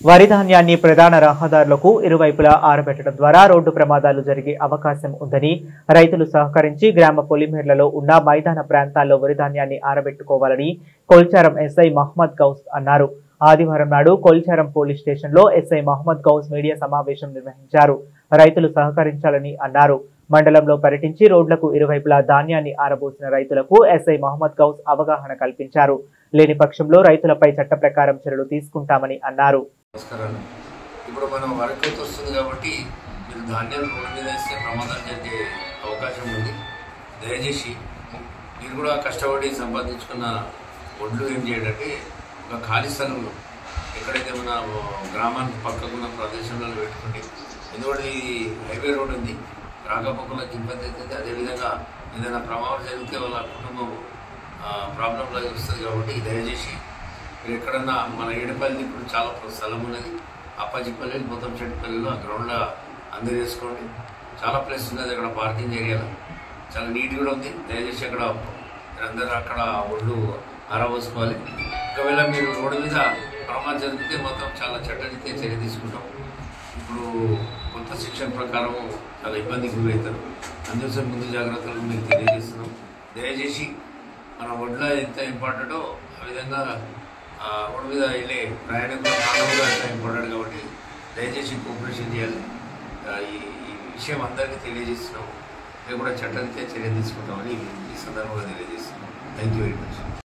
వరి ధాన్యాన్ని ప్రధాన రహదారులకు ఇరువైపులా ఆరబెట్టడం ద్వారా రోడ్డు ప్రమాదాలు జరిగే అవకాశం ఉందని రైతులు సహకరించి గ్రామ పొలిమేర్లలో ఉన్న మైదాన ప్రాంతాల్లో వరి ధాన్యాన్ని ఆరబెట్టుకోవాలని కొల్చారం ఎస్ఐ మహమ్మద్ గౌస్ అన్నారు. ఆదివారం నాడు కొల్చారం పోలీస్ స్టేషన్లో ఎస్ఐ మహమ్మద్ గౌస్ మీడియా సమావేశం నిర్వహించారు. రైతులు సహకరించాలని అన్నారు. మండలంలో పర్యటించి రోడ్లకు ఇరువైపులా ధాన్యాన్ని ఆరబోసిన రైతులకు ఎస్ఐ మహమ్మద్ గౌస్ అవగాహన కల్పించారు. లేని పక్షంలో రైతులపై చట్ట ప్రకారం చర్యలు తీసుకుంటామని అన్నారు. నమస్కారాలు. ఇప్పుడు మనం వరకు వస్తుంది కాబట్టి మీరు ధాన్యాలు రోడ్డు మీద వేస్తే ప్రమాదాలు జరిగే అవకాశం ఉంది. దయచేసి మీరు కూడా కష్టపడి సంపాదించుకున్న ఒడ్లు ఏం చేయాలంటే ఒక ఖాళీ స్థలంలో ఎక్కడైతే మన గ్రామానికి పక్కకున్న ప్రదేశంలో పెట్టుకోండి. ఎందుకంటే ఈ హైవే రోడ్ ఉంది, రాకపోకలకు ఇబ్బంది అవుతుంది. అదేవిధంగా ఏదైనా ప్రమాదం జరిగితే వాళ్ళ కుటుంబం ప్రాబ్లంలో వస్తుంది. కాబట్టి దయచేసి మీరు ఎక్కడన్నా మన ఏడుపల్లి ఇప్పుడు చాలా స్థలం ఉన్నది, అప్పాజిపల్లి మొత్తం చెట్టుపల్లిలో ఆ గ్రౌండ్లో అందరు వేసుకోండి. చాలా ప్లేస్ ఉన్నది అక్కడ, పార్కింగ్ ఏరియాలో చాలా నీట్ కూడా ఉంది. దయచేసి అక్కడ అందరూ అక్కడ ఒళ్ళు ఆరబోసుకోవాలి. ఒకవేళ మీరు రోడ్డు మీద ప్రమాదం జరిగితే మొత్తం చాలా చట్టరీత్యా చర్య తీసుకుంటాం. ఇప్పుడు కొత్త శిక్షణ ప్రకారం చాలా ఇబ్బందికి గురవుతారు. అందుకోసం ముందు జాగ్రత్తలు మీకు తెలియజేస్తున్నాం. దయచేసి మన ఒడ్ల ఎంత ఇంపార్టెంటో ఆ విధంగా రోడ్డు మీద వెళ్ళే ప్రయాణికులు కూడా ఎంత ఇంపార్టెంట్ కాబట్టి దయచేసి కోఆపరేషన్ చేయాలి. ఈ విషయం అందరికీ తెలియజేస్తున్నాం. మేము కూడా చట్టరీత్యా చర్య తీసుకుంటామని ఈ సందర్భంగా తెలియజేస్తున్నాం. Thank you very much.